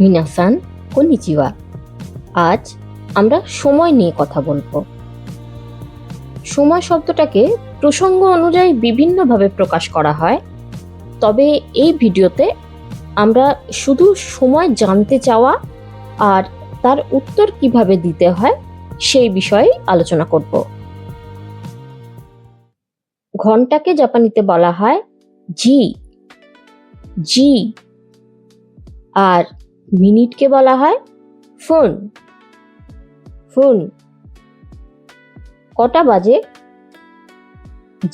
মিনাসান কনিচিওয়া। আজ আমরা সময় নিয়ে কথা বলবো। সময় শব্দটাকে প্রসঙ্গ অনুযায়ী বিভিন্নভাবে প্রকাশ করা হয়, তবে এই ভিডিওতে আমরা শুধু সময় জানতে চাওয়া আর তার উত্তর কিভাবে দিতে হয় সেই বিষয়ে আলোচনা করব। ঘন্টাকে জাপানিতে বলা হয় জি জি, আর মিনিটকে বলা হয় ফুন ফুন। কটা বাজে?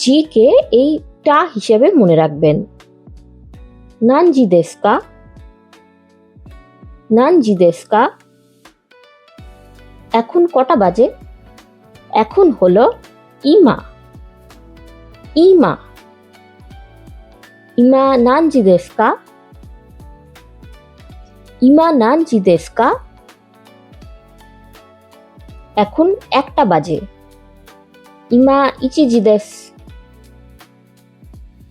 জি কে এই টা হিসেবে মনে রাখবেন। নানজি দেসু কা? নানজি দেসু কা? এখন কটা বাজে? এখন হলো ইমা ইমা। ইমা নানজি দেসু কা? ইমা নানজি দেসু কা? এখন একটা বাজে। ইমা ইচিজি দেসু।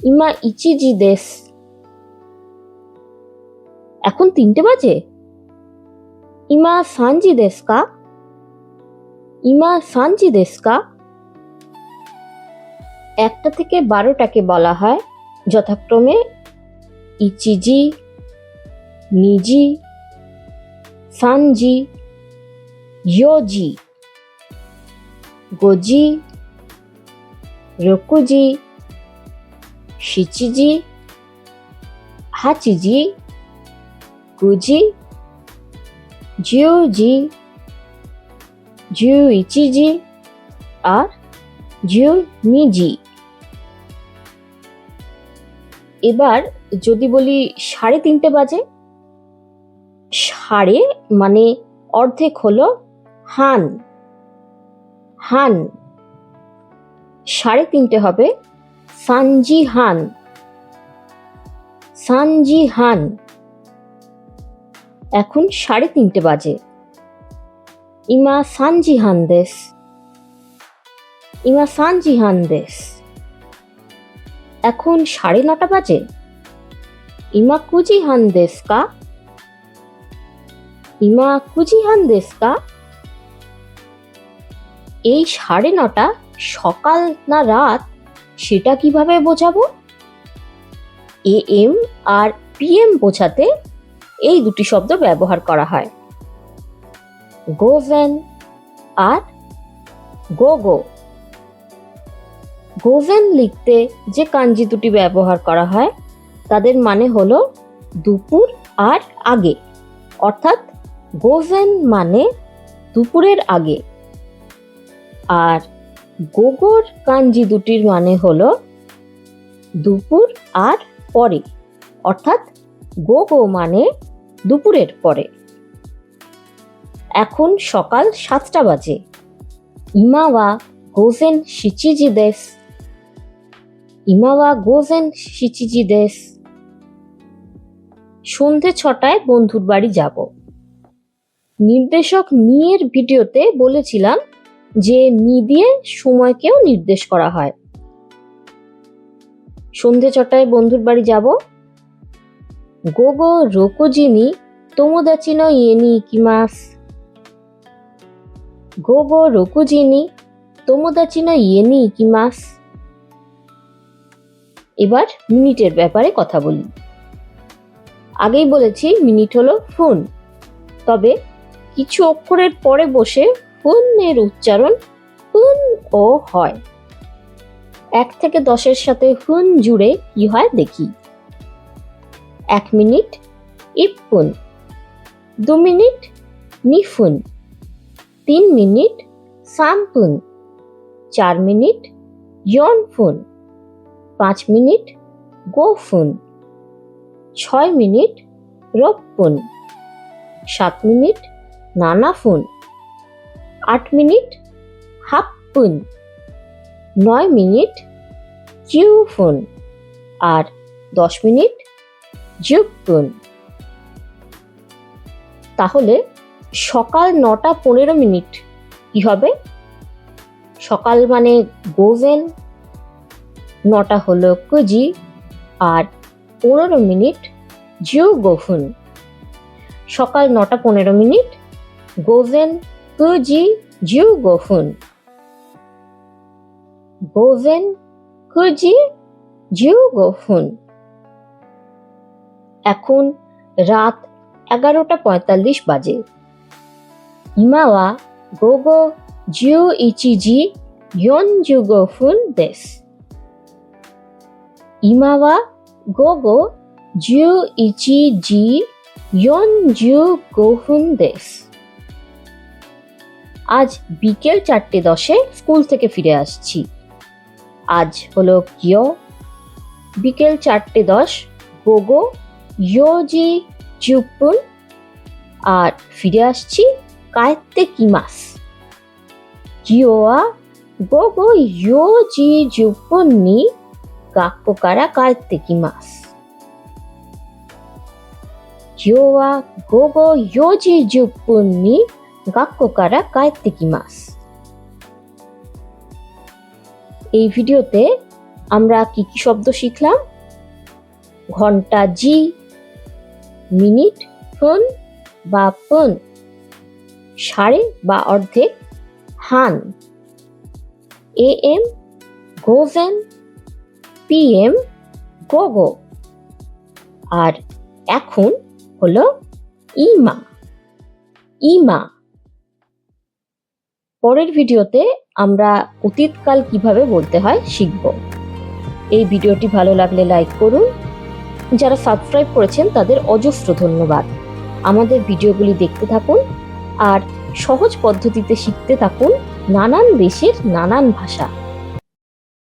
ইমা ইচিজি দেসু। এখন তিনটে বাজে। ইমা সানজি দেসু কা? ইমা সানজি দেসু কা? 1টা থেকে 12টাকে বলা হয় যথাক্রমে ইচিজি, নিজি, সানজি, ইয়োজি, গোজি, রোকুজি, শিচিজি, হাচিজি, গুজি, জিউজি, জিউইচিজি আর জিউনিজি। এবার যদি বলি 3:30 বাজে, সাড়ে মানে অর্ধেক হলো হান হান। 3:30 হবে সানজি হান সানজি হান। এখন 3:30 বাজে। ইমা সানজি হান দেসু। ইমা সানজি হান দেসু। এখন 9:30 বাজে। ইমা কুজি হান দেসু কা? ইমা কুজি হান দেসু কা? এই 9:30 সকাল না রাত সেটা কিভাবে বোঝাবো? এএম আর পিএম বোঝাতে এই দুটি শব্দ ব্যবহার করা হয়, গোভেন আর গোগো। গোভেন লিখতে যে কাঞ্জি দুটি ব্যবহার করা হয় তাদের মানে হলো দুপুর আর আগে, অর্থাৎ গোভেন মানে দুপুরের আগে। আর গোগোর কাঞ্জি দুটির মানে হলো দুপুর আর পরে, অর্থাৎ গোগো মানে দুপুরের পরে। এখন সকাল 7টা বাজে। ইমা ওয়া গোজেন শিচিজি দেসু। ইমা ওয়া গোজেন শিচিজি দেসু। সন্ধে 6টায় বন্ধুর বাড়ি যাব। নির্দেশক নি এর ভিডিওতে বলেছিলাম যে নি দিয়ে সময়কেও নির্দেশ করা হয়। সন্ধে 6টায় বন্ধুর বাড়ি যাব। গোগো রোকুজি নি তোমোদাচি নো ইয়ে নি ইকিমাসু। গোগো রোকুজি নি তোমোদাচি নো ইয়ে নি ইকিমাসু। এবার মিনিটের ব্যাপারে কথা বলি। আগেই বলেছি মিনিট হলো ফুন, তবে কিছু অক্ষরের পরে বসে ফুন এর উচ্চারণ ফুন ও হয়। 1 থেকে 10-এর সাথে ফুন জুড়ে কি হয় দেখি। 1 মিনিট ইপ্পুন, 2 মিনিট নিফুন, 3 মিনিট সামপুন, 4 মিনিট ইয়নফুন, 5 মিনিট গোফুন, 6 মিনিট রপ্পুন, 7 মিনিট নানাফুন, 8 মিনিট হাপ্পুন, 9 মিনিট জিউফুন আর 10 মিনিট জিউপুন। তাহলে সকাল 9টা 15 মিনিট কি হবে? সকাল মানে গোভেন, 9টা হলো কুজি আর 15 মিনিট জিউ গোফুন। সকাল 9:15, গোজেন কুজি জিউ গোফুন। গোজেন কুজি জিউ গোফুন। এখন রাত 11:45 বাজে। ইমাওয়া গোগো 11時 45分です。今は午後11時45分です。আজ বিকেল 4:10 স্কুল থেকে ফিরে আসছি। আজ হলো কিয়? বিকেল 4:10, গোগো 4時10分, আর ফিরে আসছি কায়েত্তে কিমাস। কিয়は午後4時10分に学校から帰ってきます。今日は午後4時10分に学校から帰ってきます。এই ভিডিওতে আমরা কি কি শব্দ শিখলাম? ঘন্টা জি, মিনিট ফোন বা ফোন, সাড়ে বা অর্ধেক হান, এএম গোজেন, পিএম গোগো, আর এখন হলো ইমা। ইমা। পরের ভিডিওতে আমরা অতীতকাল কিভাবে বলতে হয় শিখব। এই ভিডিওটি ভালো লাগলে লাইক করুন। যারা সাবস্ক্রাইব করেছেন তাদের অজস্র ধন্যবাদ। আমাদের ভিডিওগুলি দেখতে থাকুন আর সহজ পদ্ধতিতে শিখতে থাকুন নানান দেশের নানান ভাষা।